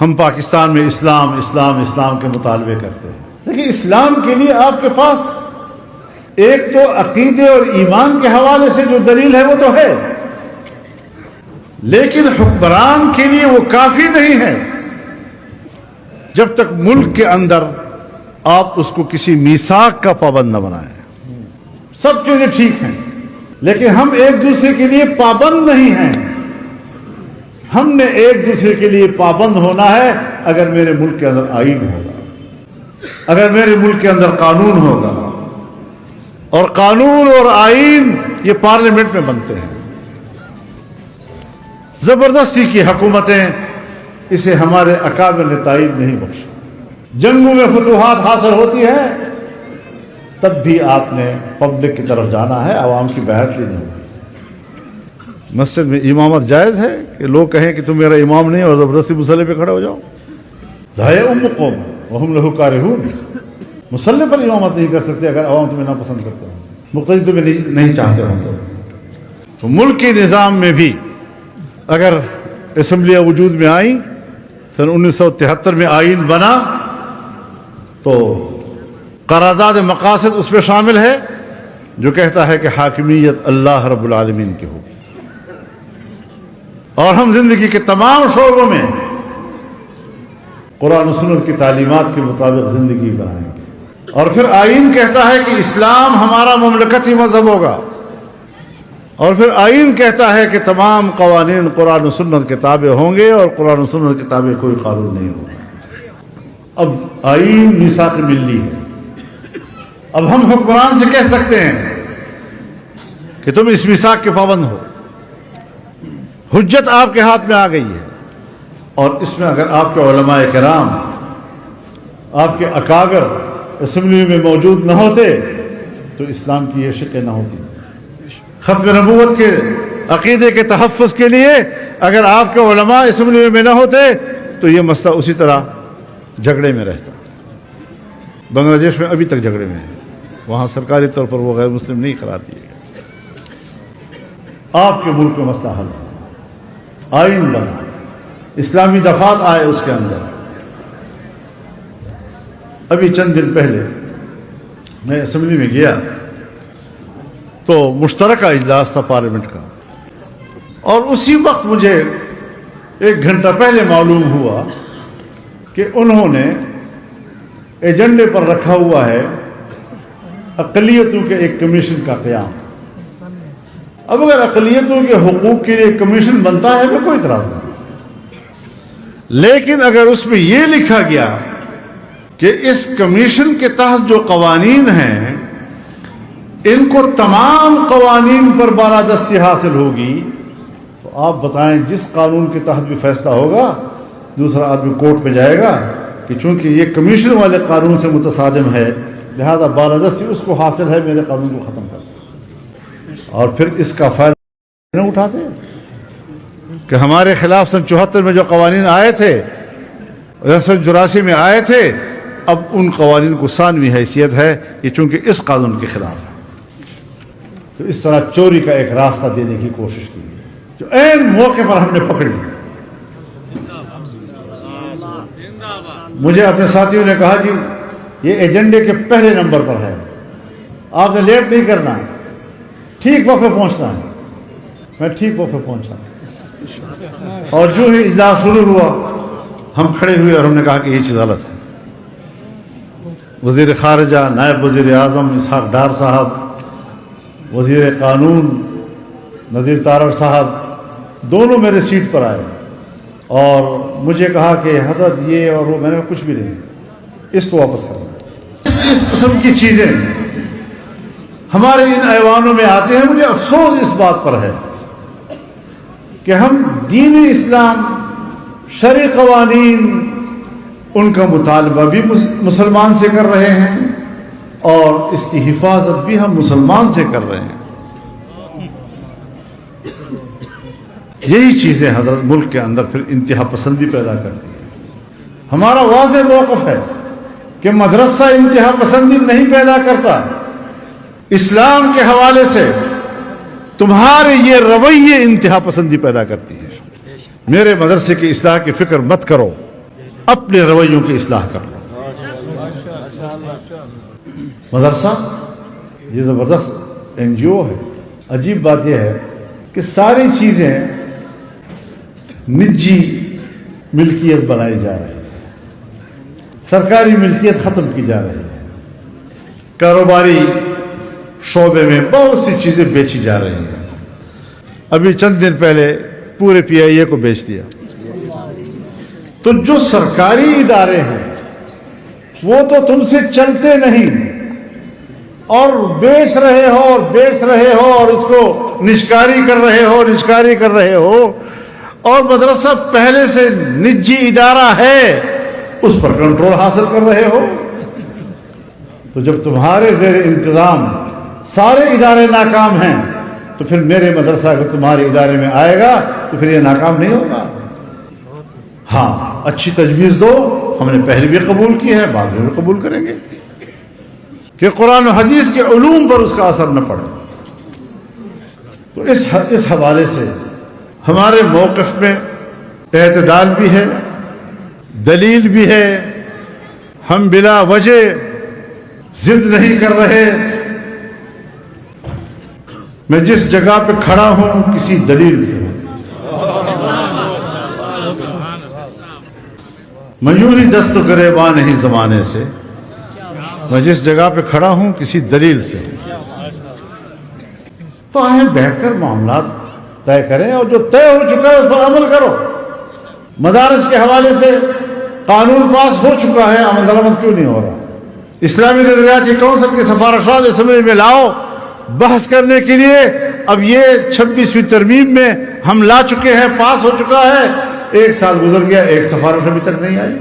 ہم پاکستان میں اسلام اسلام اسلام کے مطالبے کرتے ہیں، لیکن اسلام کے لیے آپ کے پاس ایک تو عقیدے اور ایمان کے حوالے سے جو دلیل ہے وہ تو ہے، لیکن حکمران کے لیے وہ کافی نہیں ہے جب تک ملک کے اندر آپ اس کو کسی میثاق کا پابند نہ بنائیں۔ سب چیزیں ٹھیک ہیں، لیکن ہم ایک دوسرے کے لیے پابند نہیں ہیں۔ ہم نے ایک دوسرے کے لیے پابند ہونا ہے اگر میرے ملک کے اندر آئین ہوگا، اگر میرے ملک کے اندر قانون ہوگا، اور قانون اور آئین یہ پارلیمنٹ میں بنتے ہیں۔ زبردستی کی حکومتیں اسے ہمارے اکابر نے تائید نہیں بخشا۔ جنگوں میں فتوحات حاصل ہوتی ہے تب بھی آپ نے پبلک کی طرف جانا ہے، عوام کی بیعت لینی ہوتی ہے۔ مسجد میں امامت جائز ہے کہ لوگ کہیں کہ تم میرا امام نہیں اور زبردستی مصلی پہ کھڑے ہو جاؤ؟ لا یؤم قوم وہم لہ کارہون، مصلی پر امامت نہیں کر سکتے اگر عوام تمہیں ناپسند کرتے ہو، مقتدی تمہیں نہیں چاہتے ہوں تو ملکی نظام میں بھی اگر اسمبلیاں وجود میں آئیں، سن 1973 میں آئین بنا تو قرارداد مقاصد اس میں شامل ہے جو کہتا ہے کہ حاکمیت اللہ رب العالمین کی ہوگی، اور ہم زندگی کے تمام شعبوں میں قرآن و سنت کی تعلیمات کے مطابق زندگی بنائیں گے۔ اور پھر آئین کہتا ہے کہ اسلام ہمارا مملکتی مذہب ہوگا، اور پھر آئین کہتا ہے کہ تمام قوانین قرآن و سنت کے تابع ہوں گے، اور قرآن و سنت کے تابع کوئی قانون نہیں ہوگا۔ اب آئین میثاق ملی ہے، اب ہم حکمران سے کہہ سکتے ہیں کہ تم اس میثاق کے پابند ہو، حجت آپ کے ہاتھ میں آ گئی ہے، اور اس میں اگر آپ کے علماء کرام، آپ کے اکابر اسمبلی میں موجود نہ ہوتے تو اسلام کی یہ شکل نہ ہوتی۔ ختم نبوت کے عقیدے کے تحفظ کے لیے اگر آپ کے علماء اسمبلی میں نہ ہوتے تو یہ مسئلہ اسی طرح جھگڑے میں رہتا۔ بنگلہ دیش میں ابھی تک جھگڑے میں ہے، وہاں سرکاری طور پر وہ غیر مسلم نہیں قرار دیے گئے۔ آپ کے ملک میں مسئلہ حل ہے، آئین بنا، اسلامی دفعات آئے اس کے اندر۔ ابھی چند دن پہلے میں اسمبلی میں گیا تو مشترکہ اجلاس تھا پارلیمنٹ کا، اور اسی وقت مجھے 1 گھنٹہ پہلے معلوم ہوا کہ انہوں نے ایجنڈے پر رکھا ہوا ہے اقلیتوں کے ایک کمیشن کا قیام۔ اب اگر اقلیتوں کے حقوق کے لیے کمیشن بنتا ہے میں کوئی اعتراض نہیں، لیکن اگر اس میں یہ لکھا گیا کہ اس کمیشن کے تحت جو قوانین ہیں ان کو تمام قوانین پر بالادستی حاصل ہوگی، تو آپ بتائیں جس قانون کے تحت بھی فیصلہ ہوگا دوسرا آدمی کورٹ میں جائے گا کہ چونکہ یہ کمیشن والے قانون سے متصادم ہے لہذا بالادستی اس کو حاصل ہے، میرے قانون کو ختم کر دیں، اور پھر اس کا فائدہ نہ اٹھاتے کہ ہمارے خلاف سن 74 میں جو قوانین آئے تھے، سن 84 میں آئے تھے، اب ان قوانین کو ثانوی حیثیت ہے یہ چونکہ اس قانون کے خلاف ہے۔ تو اس طرح چوری کا ایک راستہ دینے کی کوشش کی جو عین موقع پر ہم نے پکڑ لی۔ مجھے اپنے ساتھیوں نے کہا جی یہ ایجنڈے کے پہلے نمبر پر ہے، آپ نے لیٹ نہیں کرنا، ٹھیک وقت پہ پہنچنا ہے۔ میں ٹھیک وقت پہ پہنچا، اور جو ہی اجلاس شروع ہوا ہم کھڑے ہوئے اور ہم نے کہا کہ یہ چیز غلط ہے۔ وزیر خارجہ، نائب وزیر اعظم اسحاق ڈار صاحب، وزیر قانون نذیر تارڑ صاحب دونوں میرے سیٹ پر آئے اور مجھے کہا کہ حضرت یہ اور وہ، میں نے کہا کچھ بھی نہیں، اس کو واپس کرنا۔ اس قسم کی چیزیں ہمارے ان ایوانوں میں آتے ہیں۔ مجھے افسوس اس بات پر ہے کہ ہم دین اسلام، شرعی قوانین، ان کا مطالبہ بھی مسلمان سے کر رہے ہیں اور اس کی حفاظت بھی ہم مسلمان سے کر رہے ہیں۔ یہی چیزیں حضرت ملک کے اندر پھر انتہا پسندی پیدا کرتی ہیں۔ ہمارا واضح موقف ہے کہ مدرسہ انتہا پسندی نہیں پیدا کرتا، اسلام کے حوالے سے تمہارے یہ رویے انتہا پسندی پیدا کرتی ہے۔ میرے مدرسے کی اصلاح کی فکر مت کرو، اپنے رویوں کی اصلاح کر لو. مدرسہ یہ زبردست NGO ہے. عجیب بات یہ ہے کہ ساری چیزیں نجی ملکیت بنائی جا رہی ہے، سرکاری ملکیت ختم کی جا رہی ہے، کاروباری شعبے میں بہت سی چیزیں بیچی جا رہی ہیں. ابھی چند دن پہلے پورے PIA کو بیچ دیا. تو جو سرکاری ادارے ہیں وہ تو تم سے چلتے نہیں، اور بیچ رہے ہو اور اس کو نشکاری کر رہے ہو. اور مدرسہ پہلے سے نجی ادارہ ہے، اس پر کنٹرول حاصل کر رہے ہو. تو جب تمہارے زیر انتظام سارے ادارے ناکام ہیں تو پھر میرے مدرسہ اگر تمہارے ادارے میں آئے گا تو پھر یہ ناکام نہیں ہوگا. ہاں، اچھی تجویز دو، ہم نے پہلے بھی قبول کی ہے، بعد میں بھی قبول کریں گے کہ قرآن و حدیث کے علوم پر اس کا اثر نہ پڑے. تو اس حوالے سے ہمارے موقف میں اعتدال بھی ہے، دلیل بھی ہے. ہم بلا وجہ ضد نہیں کر رہے. میں جس جگہ پہ کھڑا ہوں کسی دلیل سے، میں یوں ہی دست گریباں نہیں زمانے سے. میں جس جگہ پہ کھڑا ہوں کسی دلیل سے. تو آئیں بیٹھ کر معاملات طے کریں، اور جو طے ہو چکا ہے اس پر عمل کرو. مدارس کے حوالے سے قانون پاس ہو چکا ہے، عمل درآمد کیوں نہیں ہو رہا؟ اسلامی نظریاتی کونسل کی سفارشات اسمبلی میں لاؤ بحث کرنے کے لیے. اب یہ 26ویں ترمیم میں ہم لا چکے ہیں، پاس ہو چکا ہے. 1 سال گزر گیا، ایک سفارش ابھی تک نہیں آئی.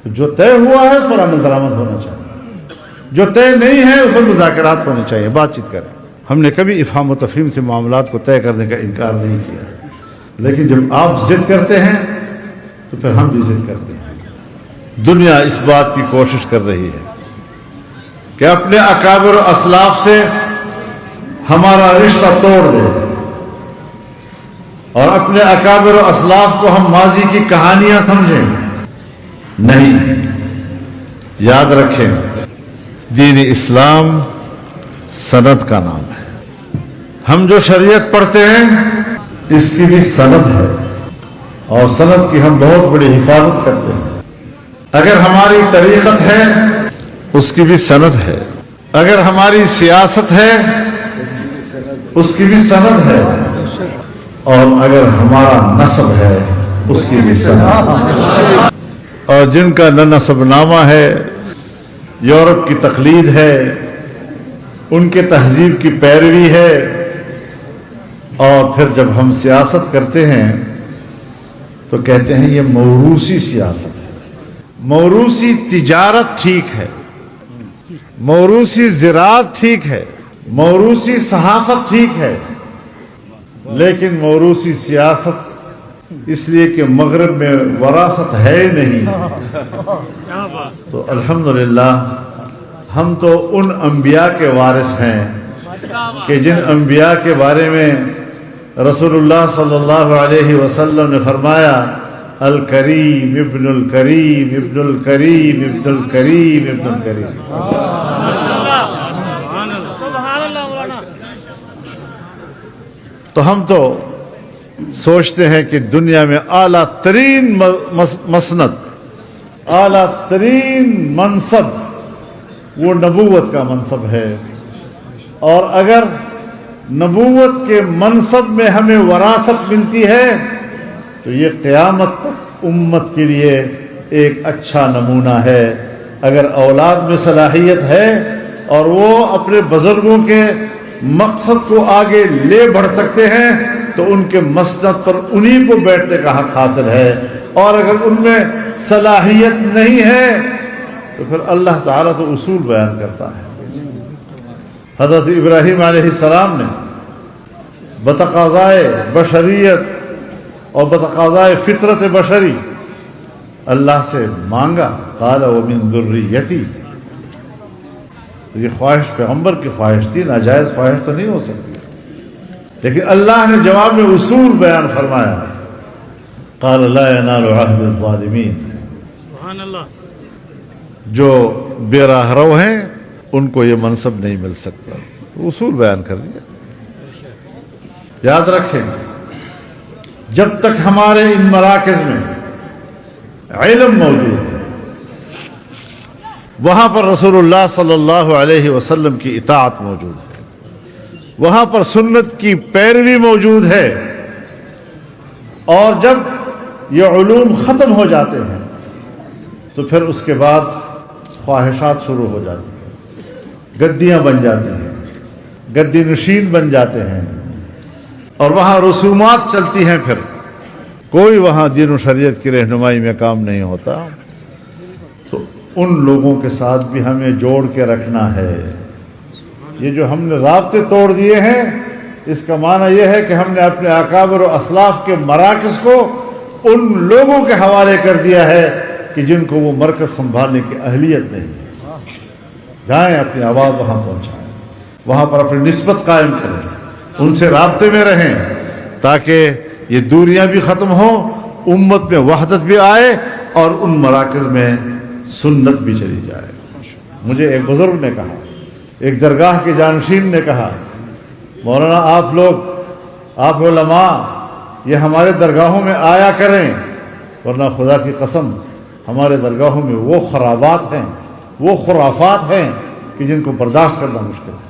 تو جو طے ہوا ہے اس پر عمل درآمد ہونا چاہیے، جو طے نہیں ہے اس پر مذاکرات ہونے چاہیے، بات چیت کریں. ہم نے کبھی افہام و تفہیم سے معاملات کو طے کرنے کا انکار نہیں کیا، لیکن جب آپ ضد کرتے ہیں تو پھر ہم بھی ضد کرتے ہیں. دنیا اس بات کی کوشش کر رہی ہے کہ اپنے اکابر و اسلاف سے ہمارا رشتہ توڑ دے، اور اپنے اکابر و اسلاف کو ہم ماضی کی کہانیاں سمجھیں. نہیں، یاد رکھیں، دین اسلام سند کا نام ہے. ہم جو شریعت پڑھتے ہیں اس کی بھی سند ہے، اور سند کی ہم بہت بڑی حفاظت کرتے ہیں. اگر ہماری طریقت ہے اس کی بھی سند ہے، اگر ہماری سیاست ہے اس کی بھی سند ہے، اور اگر ہمارا نسب ہے اس کی بھی سند ہے. اور جن کا نہ نسب نامہ ہے، یورپ کی تقلید ہے، ان کے تہذیب کی پیروی ہے. اور پھر جب ہم سیاست کرتے ہیں تو کہتے ہیں یہ موروثی سیاست ہے. موروثی تجارت ٹھیک ہے، موروثی زراعت ٹھیک ہے، موروثی صحافت ٹھیک ہے، لیکن موروثی سیاست اس لیے کہ مغرب میں وراثت ہے نہیں. تو الحمدللہ ہم تو ان انبیاء کے وارث ہیں کہ جن انبیاء کے بارے میں رسول اللہ صلی اللہ علیہ وسلم نے فرمایا الکریم ابن الکریم ابن الکریم ابن الکریم ابن الکریم. تو ہم تو سوچتے ہیں کہ دنیا میں اعلیٰ ترین مسند، اعلیٰ ترین منصب وہ نبوت کا منصب ہے. اور اگر نبوت کے منصب میں ہمیں وراثت ملتی ہے تو یہ قیامت تک امت کے لیے ایک اچھا نمونہ ہے. اگر اولاد میں صلاحیت ہے اور وہ اپنے بزرگوں کے مقصد کو آگے لے بڑھ سکتے ہیں تو ان کے مسند پر انہی کو بیٹھنے کا حق حاصل ہے. اور اگر ان میں صلاحیت نہیں ہے تو پھر اللہ تعالیٰ تو اصول بیان کرتا ہے. حضرت ابراہیم علیہ السلام نے بتقاضائے بشریت اور بتقاضائے فطرت بشری اللہ سے مانگا، قال ومن ذریتی. یہ خواہش پیغمبر کی خواہش تھی، ناجائز خواہش تو نہیں ہو سکتی، لیکن اللہ نے جواب میں اصول بیان فرمایا. قال لا ينال عهد الظالمین، سبحان اللہ. جو بے راہ رو ہیں ان کو یہ منصب نہیں مل سکتا. اصول بیان کر دیا. یاد رکھیں، جب تک ہمارے ان مراکز میں علم موجود ہے، وہاں پر رسول اللہ صلی اللہ علیہ وسلم کی اطاعت موجود ہے، وہاں پر سنت کی پیروی موجود ہے. اور جب یہ علوم ختم ہو جاتے ہیں تو پھر اس کے بعد خواہشات شروع ہو جاتی ہیں، گدیاں بن جاتی ہیں، گدی نشین بن جاتے ہیں، اور وہاں رسومات چلتی ہیں. پھر کوئی وہاں دین و شریعت کی رہنمائی میں کام نہیں ہوتا. تو ان لوگوں کے ساتھ بھی ہمیں جوڑ کے رکھنا ہے. یہ جو ہم نے رابطے توڑ دیے ہیں، اس کا معنی یہ ہے کہ ہم نے اپنے اکابر و اسلاف کے مراکز کو ان لوگوں کے حوالے کر دیا ہے کہ جن کو وہ مرکز سنبھالنے کی اہلیت نہیں ہے. جائیں اپنی آواز وہاں پہنچائیں، وہاں پر اپنی نسبت قائم کریں، ان سے رابطے میں رہیں تاکہ یہ دوریاں بھی ختم ہوں، امت میں وحدت بھی آئے اور ان مراکز میں سنت بھی چلی جائے. مجھے ایک بزرگ نے کہا، ایک درگاہ کے جانشین نے کہا، مولانا آپ علماء یہ ہمارے درگاہوں میں آیا کریں، ورنہ خدا کی قسم ہمارے درگاہوں میں وہ خرابات ہیں، وہ خرافات ہیں کہ جن کو برداشت کرنا مشکل ہے.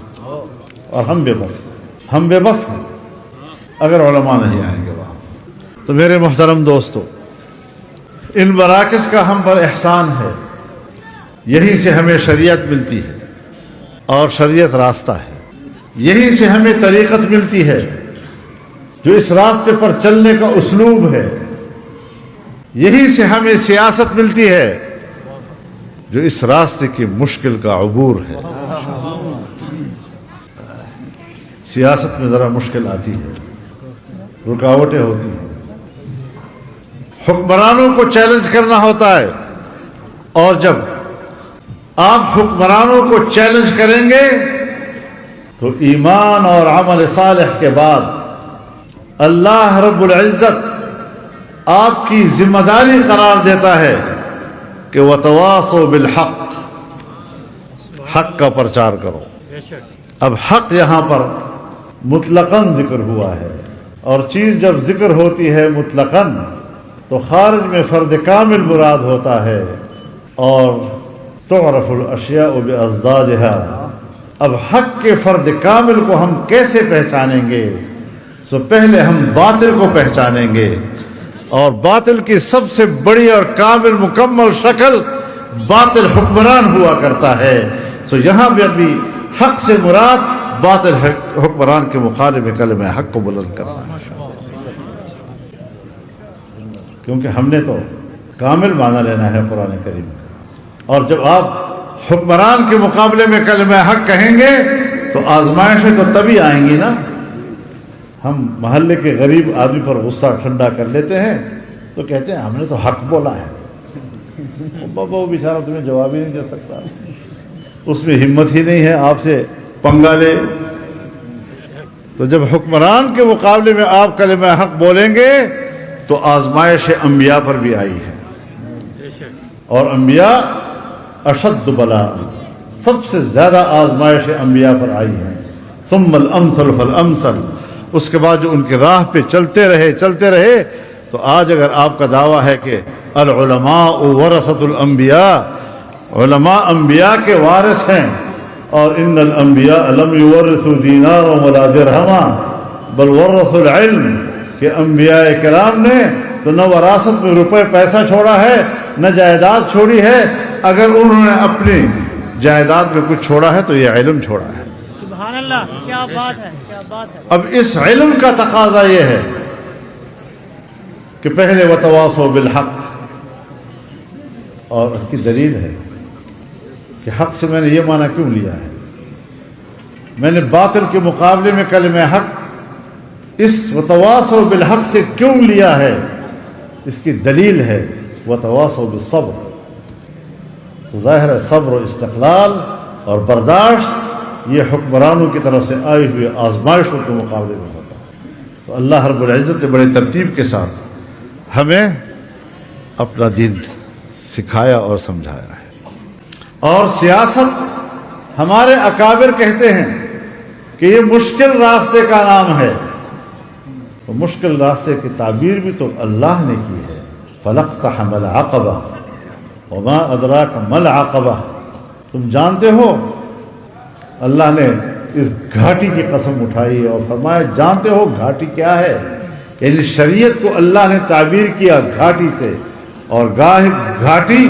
اور ہم بے بس ہیں اگر علماء نہیں آئیں گے وہاں. تو میرے محترم دوستو، ان مراکز کا ہم پر احسان ہے. یہیں سے ہمیں شریعت ملتی ہے اور شریعت راستہ ہے. یہیں سے ہمیں طریقت ملتی ہے جو اس راستے پر چلنے کا اسلوب ہے. یہیں سے ہمیں سیاست ملتی ہے جو اس راستے کی مشکل کا عبور ہے. سیاست میں ذرا مشکل آتی ہے، رکاوٹیں ہوتی ہیں، حکمرانوں کو چیلنج کرنا ہوتا ہے. اور جب آپ حکمرانوں کو چیلنج کریں گے تو ایمان اور عمل صالح کے بعد اللہ رب العزت آپ کی ذمہ داری قرار دیتا ہے کہ وتواصوا بالحق، حق کا پرچار کرو. اب حق یہاں پر مطلقاً ذکر ہوا ہے، اور چیز جب ذکر ہوتی ہے مطلقاً تو خارج میں فرد کامل مراد ہوتا ہے. اور تعرف الاشیاء باضدادها. اب حق کے فرد کامل کو ہم کیسے پہچانیں گے؟ پہلے ہم باطل کو پہچانیں گے، اور باطل کی سب سے بڑی اور کامل مکمل شکل باطل حکمران ہوا کرتا ہے. یہاں بھی ابھی حق سے مراد باطل حکمران کے مخالف میں کلمہ حق کو بلند کرنا ہے. کیونکہ ہم نے تو کامل معنی لینا ہے قرآن کریم کا. اور جب آپ حکمران کے مقابلے میں کلمہ حق کہیں گے تو آزمائشیں تو تبھی آئیں گی نا. ہم محلے کے غریب آدمی پر غصہ ٹھنڈا کر لیتے ہیں تو کہتے ہیں ہم نے تو حق بولا ہے. بابا وہ بیچارہ تمہیں جواب ہی نہیں دے سکتا، اس میں ہمت ہی نہیں ہے آپ سے پنگا لے. تو جب حکمران کے مقابلے میں آپ کلمہ حق بولیں گے تو آزمائش انبیاء پر بھی آئی ہے. اور انبیاء اشد بلا، سب سے زیادہ آزمائش انبیاء پر آئی ہے. ثم الامثل فالامثل. اس کے بعد جو ان کی راہ پہ چلتے رہے. تو آج اگر آپ کا دعویٰ ہے کہ العلماء ورثۃ الانبیاء، علماء انبیاء کے وارث ہیں، اور ان الانبیاء لم یورثوا دینارا ولا درہما بل ورثوا العلم، کہ انبیاء کرام نے تو نہ وراثت میں روپے پیسہ چھوڑا ہے نہ جائیداد چھوڑی ہے. اگر انہوں نے اپنی جائیداد میں کچھ چھوڑا ہے تو یہ علم چھوڑا ہے. سبحان اللہ، کیا بات ہے، کیا بات ہے. اب اس علم کا تقاضا یہ ہے کہ پہلے وتواصوا بالحق، اور اس کی دلیل ہے کہ حق سے میں نے یہ معنی کیوں لیا ہے، میں نے باطل کے مقابلے میں کلمہ حق اس وتواصوا بالحق سے کیوں لیا ہے. اس کی دلیل ہے وتواصوا بالصبر. تو ظاہر ہے صبر و استقلال اور برداشت یہ حکمرانوں کی طرف سے آئی ہوئی آزمائشوں کے مقابلے میں ہوتا ہے. تو اللہ رب العزت نے بڑے ترتیب کے ساتھ ہمیں اپنا دین سکھایا اور سمجھایا ہے۔ اور سیاست ہمارے اکابر کہتے ہیں کہ یہ مشکل راستے کا نام ہے، تو مشکل راستے کی تعبیر بھی تو اللہ نے کی ہے۔ فَلَقْتَحَمَ الْعَقَبَةَ وَمَا أَدْرَاكَ مَا الْعَقَبَةُ، تم جانتے ہو، اللہ نے اس گھاٹی کی قسم اٹھائی اور فرمایا جانتے ہو گھاٹی کیا ہے؟ یعنی شریعت کو اللہ نے تعبیر کیا گھاٹی سے، اور گھاٹی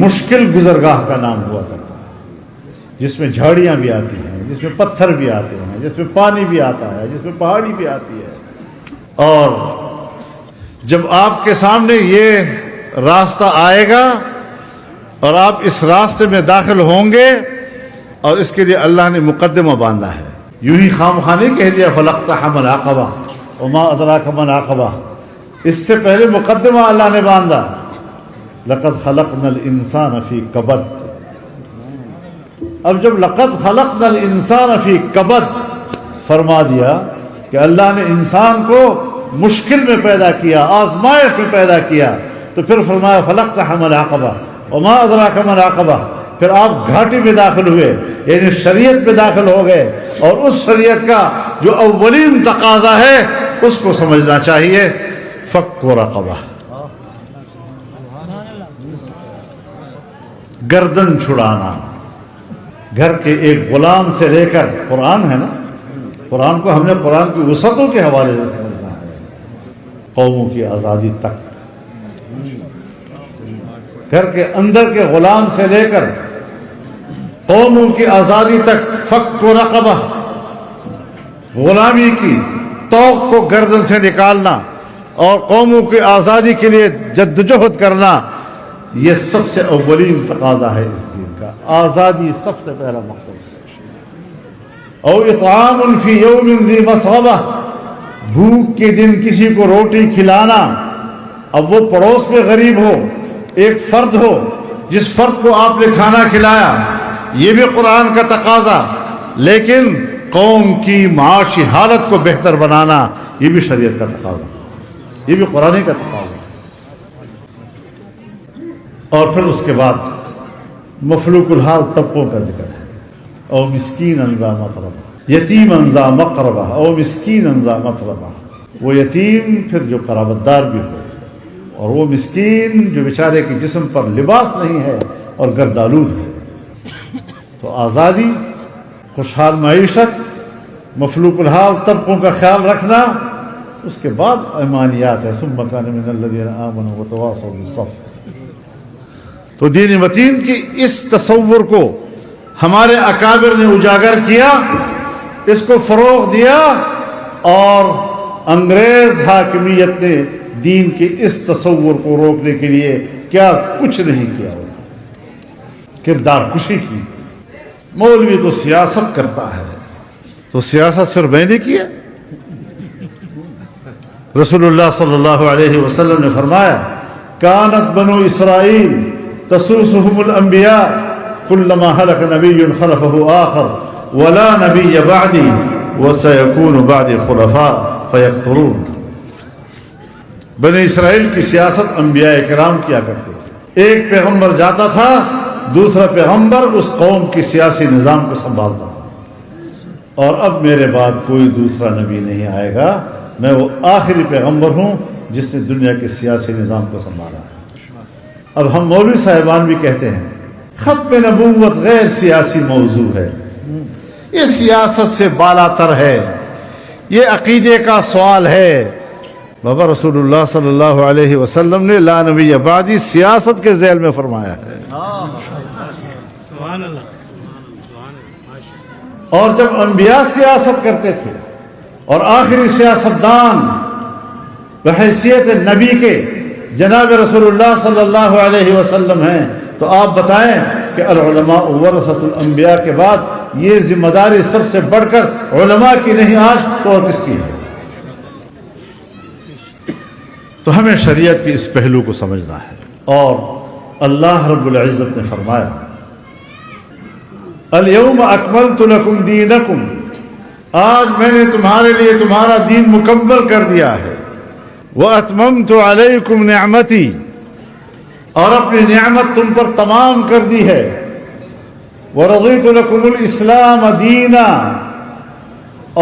مشکل گزرگاہ کا نام ہوا کرتا ہے، جس میں جھاڑیاں بھی آتی ہیں، جس میں پتھر بھی آتے ہیں، جس میں پانی بھی آتا ہے، جس میں پہاڑی بھی آتی ہے۔ اور جب آپ کے سامنے یہ راستہ آئے گا اور آپ اس راستے میں داخل ہوں گے، اور اس کے لیے اللہ نے مقدمہ باندھا ہے، یوں ہی خواہ نہیں کہہ دیا فَلَقْتَحَمَ الْعَقَبَةَ وَمَا أَدْرَاكَ مَا الْعَقَبَةُ، اس سے پہلے مقدمہ اللہ نے باندھا، لَقَدْ خَلَقْنَا الْإِنسَانَ فِي كَبَدٍ۔ اب جب لَقَدْ خَلَقْنَا الْإِنسَانَ فِي كَبَدٍ فرما دیا کہ اللہ نے انسان کو مشکل میں پیدا کیا، آزمائش میں پیدا کیا، تو پھر فرمایا فَلَقْتَحَمَ الْعَقَبَةَ وَمَا أَدْرَاكَ مَا الْعَقَبَةُ، پھر آپ گھاٹی میں داخل ہوئے، یعنی شریعت میں داخل ہو گئے، اور اس شریعت کا جو اولین تقاضا ہے اس کو سمجھنا چاہیے، فک رقبہ، گردن چھڑانا۔ گھر کے ایک غلام سے لے کر، قرآن ہے نا، قرآن کو ہم نے قرآن کی وسعتوں کے حوالے سے سمجھنا ہے، قوموں کی آزادی تک، گھر کے اندر کے غلام سے لے کر قوموں کی آزادی تک، فک و رقبہ، غلامی کی توق کو گردن سے نکالنا اور قوموں کی آزادی کے لیے جدوجہد کرنا، یہ سب سے اولین تقاضا ہے اس دین کا۔ آزادی سب سے پہلا مقصد ہے۔ او اطعام فی یوم ذی مسغبہ، بھوک کے دن کسی کو روٹی کھلانا، اب وہ پڑوس میں غریب ہو، ایک فرد ہو، جس فرد کو آپ نے کھانا کھلایا، یہ بھی قرآن کا تقاضا، لیکن قوم کی معاشی حالت کو بہتر بنانا، یہ بھی شریعت کا تقاضا، یہ بھی قرآن کا تقاضا۔ اور پھر اس کے بعد مفلوق الحال طبقوں کا ذکر ہے، او مسکین ذا متربہ، یتیم ذا مقربہ، او مسکین ذا متربہ، وہ یتیم پھر جو قرابت دار بھی ہو، اور وہ مسکین جو بیچارے کے جسم پر لباس نہیں ہے اور گردآلود ہے۔ تو آزادی، خوشحال معیشت، مفلوق الحال طبقوں کا خیال رکھنا، اس کے بعد ایمانیات ہے، ثم کان من الذین آمنوا وتواصوا بالصبر۔ تو دین متین کی اس تصور کو ہمارے اکابر نے اجاگر کیا، اس کو فروغ دیا، اور انگریز حاکمیت نے دین کے اس تصور کو روکنے کے لیے کیا کچھ نہیں کیا، کردار کشی کی۔ مولوی تو سیاست کرتا ہے، تو سیاست پھر میں نے کیا؟ رسول اللہ صلی اللہ علیہ وسلم نے فرمایا کانت بنو اسرائیل تسوسهم الانبیاء كلما هلك نبی خلفه آخر ولا نبی بعدی وسيكون بعدی خلفاء فيكثرون۔ بنی اسرائیل کی سیاست انبیاء کرام کیا کرتے تھے، ایک پیغمبر جاتا تھا، دوسرا پیغمبر اس قوم کی سیاسی نظام کو سنبھالتا تھا، اور اب میرے بعد کوئی دوسرا نبی نہیں آئے گا، میں وہ آخری پیغمبر ہوں جس نے دنیا کے سیاسی نظام کو سنبھالا ہے۔ اب ہم مولوی صاحبان بھی کہتے ہیں ختم نبوت غیر سیاسی موضوع ہے، یہ سیاست سے بالا تر ہے، یہ عقیدے کا سوال ہے۔ بابا رسول اللہ صلی اللہ علیہ وسلم نے لا نبی بعدی سیاست کے ذیل میں فرمایا ہے۔ سبحان اللہ۔ اور جب انبیاء سیاست کرتے تھے اور آخری سیاستدان بحیثیت نبی کے جناب رسول اللہ صلی اللہ علیہ وسلم ہیں، تو آپ بتائیں کہ العلماء ورثۃ الانبیاء کے بعد یہ ذمہ داری سب سے بڑھ کر علماء کی نہیں آج تو اور کس کی ہے؟ تو ہمیں شریعت کے اس پہلو کو سمجھنا ہے۔ اور اللہ رب العزت نے فرمایا الیوم اکملت لکم دینکم، آج میں نے تمہارے لیے تمہارا دین مکمل کر دیا ہے۔ وَأَتْمَمْتُ عَلَيْكُمْ نِعْمَتِي، اور اپنی نعمت تم پر تمام کر دی ہے. وَرَضِيتُ لَكُمُ الْإِسْلَامَ دِينًا،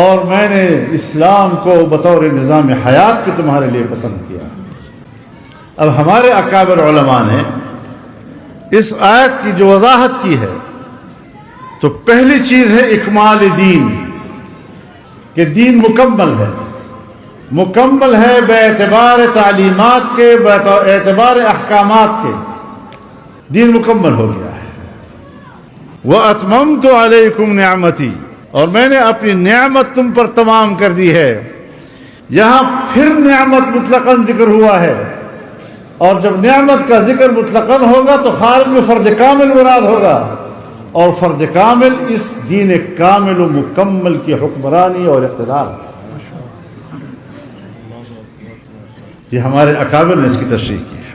اور میں نے اسلام کو بطور نظام حیات کی تمہارے لیے پسند کیا. اب ہمارے اکابر علماء نے اس آیت کی جو وضاحت کی ہے، تو پہلی چیز ہے اکمال دین، کہ دین مکمل ہے. مکمل ہے بے اعتبار تعلیمات کے، بے اعتبار احکامات کے، دین مکمل ہو گیا ہے. وَأَتْمَمْتُ عَلَيْكُمْ نِعْمَتِي، اور میں نے اپنی نعمت تم پر تمام کر دی ہے. یہاں پھر نعمت مطلقاً ذکر ہوا ہے، اور جب نعمت کا ذکر مطلقاً ہوگا تو خارج میں فرد کامل مراد ہوگا، اور فرد کامل اس دین کامل و مکمل کی حکمرانی اور اقتدار. یہ ہمارے اکابر نے اس کی تشریح کی ہے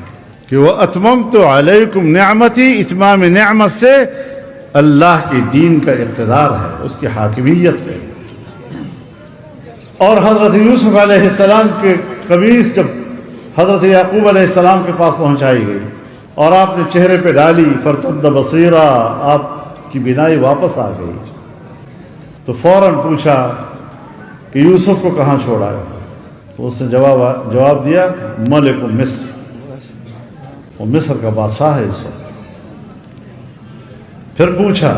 کہ وہ اتممت علیکم نعمتی، اتمام نعمت سے اللہ کے دین کا اقتدار ہے، اس کی حاکمیت ہے. اور حضرت یوسف علیہ السلام کے قمیص جب حضرت یعقوب علیہ السلام کے پاس پہنچائی گئی اور آپ نے چہرے پہ ڈالی، فرتد بصیرا، آپ کی بینائی واپس آ گئی، تو فوراً پوچھا کہ یوسف کو کہاں چھوڑا ہے؟ تو اس نے جواب دیا ملک مصر، وہ مصر کا بادشاہ ہے اس وقت. پھر پوچھا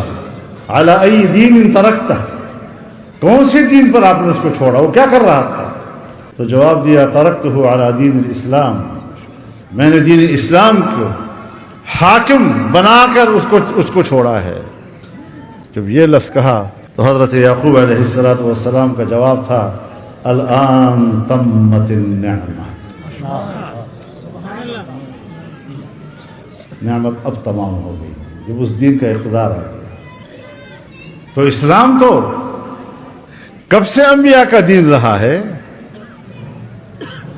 علی ای دین ترکتہ، کون سی دین پر آپ نے اس کو چھوڑا، وہ کیا کر رہا تھا؟ تو جواب دیا ترکتہ علی دین الاسلام، میں نے دین اسلام کو حاکم بنا کر اس کو چھوڑا ہے. جب یہ لفظ کہا تو حضرت یعقوب علیہ السلام کا جواب تھا الآن تمت النعمہ، نعمت اب تمام ہو گئی جب اس دین کا اقتدار آ گیا. تو اسلام تو کب سے انبیاء کا دین رہا ہے.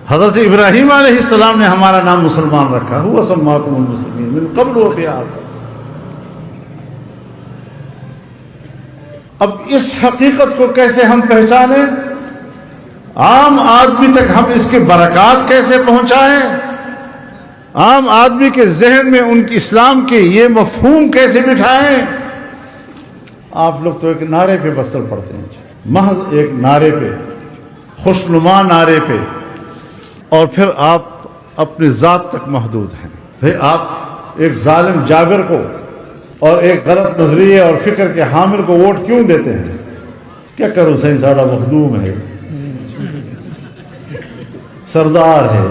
حضرت ابراہیم علیہ السلام نے ہمارا نام مسلمان رکھا، ہوا سماکم المسلمین من قبل وفی آخر. اب اس حقیقت کو کیسے ہم پہچانیں، عام آدمی تک ہم اس کے برکات کیسے پہنچائیں، عام آدمی کے ذہن میں ان کی اسلام کے یہ مفہوم کیسے بٹھائیں. آپ لوگ تو ایک نعرے پہ بس چل پڑتے ہیں، محض ایک نعرے پہ، خوشنما نعرے پہ، اور پھر آپ اپنی ذات تک محدود ہیں. بھئی آپ ایک ظالم جابر کو اور ایک غلط نظریے اور فکر کے حامل کو ووٹ کیوں دیتے ہیں؟ کیا کرو سین ساڑا مخدوم ہے، سردار ہے،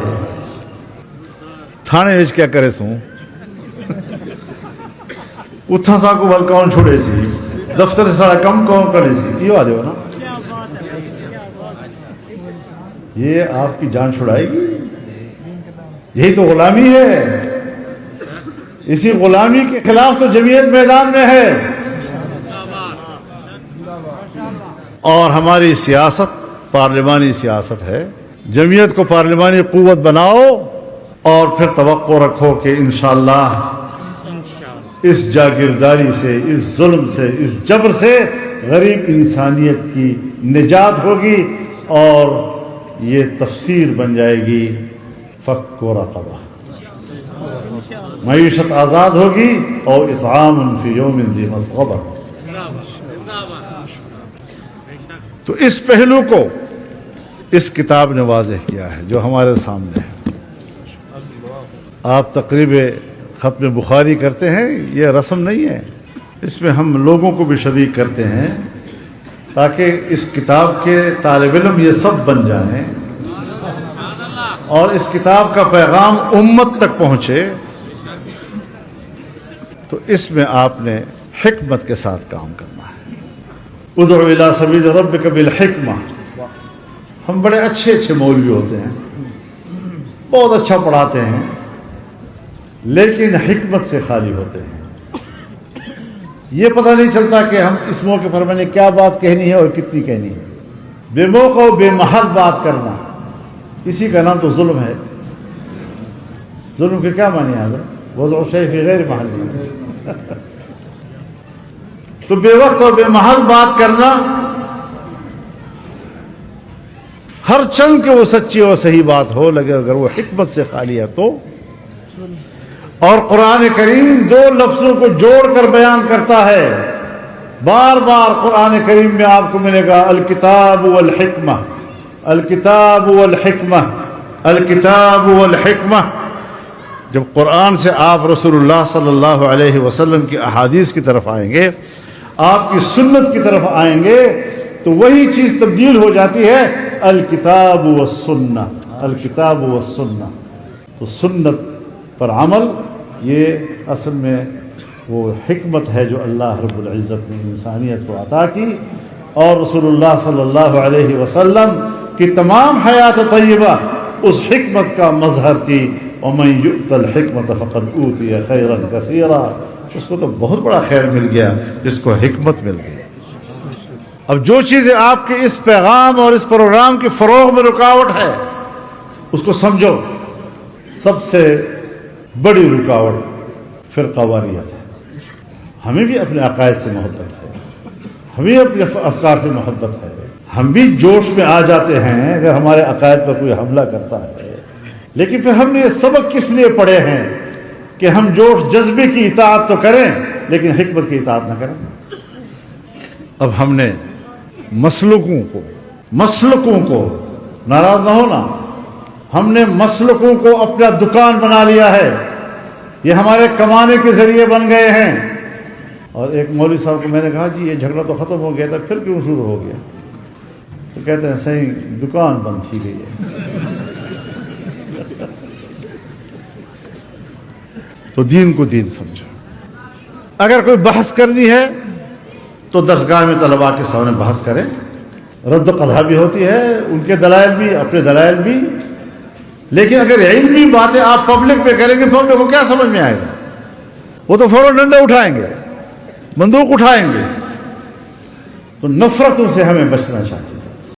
تھانے وچ کیا کرے سوں اتھا سا کو بل کون چھوڑے سی، دفتر ساڑا کم کون کرے سی، یہ آدھے ہو نا. یہ آپ کی جان چھڑائے گی؟ یہی تو غلامی ہے. اسی غلامی کے خلاف تو جمعیت میدان میں ہے. اور ہماری سیاست پارلیمانی سیاست ہے. جمعیت کو پارلیمانی قوت بناؤ اور پھر توقع رکھو کہ انشاءاللہ اس جاگیرداری سے، اس ظلم سے، اس جبر سے غریب انسانیت کی نجات ہوگی اور یہ تفسیر بن جائے گی فک و رقبہ، معیشت آزاد ہوگی، اور اطعام فی یوم ذی مسغبہ. تو اس پہلو کو اس کتاب نے واضح کیا ہے جو ہمارے سامنے ہے. آپ تقریب ختم بخاری کرتے ہیں، یہ رسم نہیں ہے، اس میں ہم لوگوں کو بھی شریک کرتے ہیں تاکہ اس کتاب کے طالب علم یہ سب بن جائیں اور اس کتاب کا پیغام امت تک پہنچے. تو اس میں آپ نے حکمت کے ساتھ کام کرنا ہے. ادعو الی سبیل ربک بالحکمہ. ہم بڑے اچھے مولوی ہوتے ہیں، بہت اچھا پڑھاتے ہیں، لیکن حکمت سے خالی ہوتے ہیں. یہ پتہ نہیں چلتا کہ ہم اس موقع پر میں نے کیا بات کہنی ہے اور کتنی کہنی ہے. بے موقع و بے محل بات کرنا، اسی کا نام تو ظلم ہے. ظلم کے کیا معنی ہے حضرت؟ وضع الشیء فی غیر محل. تو بے وقت اور بے محل بات کرنا ہر چند کہ وہ سچی اور صحیح بات ہو لگے اگر وہ حکمت سے خالی ہے تو. اور قرآن کریم دو لفظوں کو جوڑ کر بیان کرتا ہے. بار بار قرآن کریم میں آپ کو ملے گا الکتاب والحکمہ، الکتاب والحکمہ، الکتاب والحکمہ. جب قرآن سے آپ رسول اللہ صلی اللہ علیہ وسلم کی احادیث کی طرف آئیں گے، آپ کی سنت کی طرف آئیں گے، تو وہی چیز تبدیل ہو جاتی ہے الکتاب والسنہ، الکتاب والسنہ. تو سنت پر عمل یہ اصل میں وہ حکمت ہے جو اللہ رب العزت نے انسانیت کو عطا کی، اور رسول اللہ صلی اللہ علیہ وسلم کی تمام حیات طیبہ اس حکمت کا مظہر تھی. وَمَن يُؤْتَ الْحِكْمَةَ فَقَدْ أُوتِيَ خَيْرًا كَثِيرًا. اس کو تو بہت بڑا خیر مل گیا جس کو حکمت مل گئی. اب جو چیزیں آپ کے اس پیغام اور اس پروگرام کے فروغ میں رکاوٹ ہے اس کو سمجھو. سب سے بڑی رکاوٹ فرقہ واریت ہے. ہمیں بھی اپنے عقائد سے محبت ہے، ہمیں اپنے افکار سے محبت ہے، ہم بھی جوش میں آ جاتے ہیں اگر ہمارے عقائد پر کوئی حملہ کرتا ہے. لیکن پھر ہم نے یہ سبق کس لیے پڑھے ہیں کہ ہم جوش جذبے کی اطاعت تو کریں لیکن حکمت کی اطاعت نہ کریں. اب ہم نے مسلکوں کو ناراض نہ ہونا، ہم نے مسلکوں کو اپنا دکان بنا لیا ہے، یہ ہمارے کمانے کے ذریعے بن گئے ہیں. اور ایک مولوی صاحب کو میں نے کہا جی یہ جھگڑا تو ختم ہو گیا تھا پھر کیوں شروع ہو گیا؟ تو کہتے ہیں صحیح دکان بند کی گئی ہے. تو دین کو دین سمجھو. اگر کوئی بحث کرنی ہے تو درسگاہ میں طلباء کے سامنے بحث کریں. رد و قضا بھی ہوتی ہے، ان کے دلائل بھی، اپنے دلائل بھی. لیکن اگر علمی باتیں آپ پبلک پہ کریں گے، پبلک کو کیا سمجھ میں آئے گا؟ وہ تو فوراً ڈنڈا اٹھائیں گے، بندوق اٹھائیں گے. تو نفرتوں سے ہمیں بچنا چاہیے.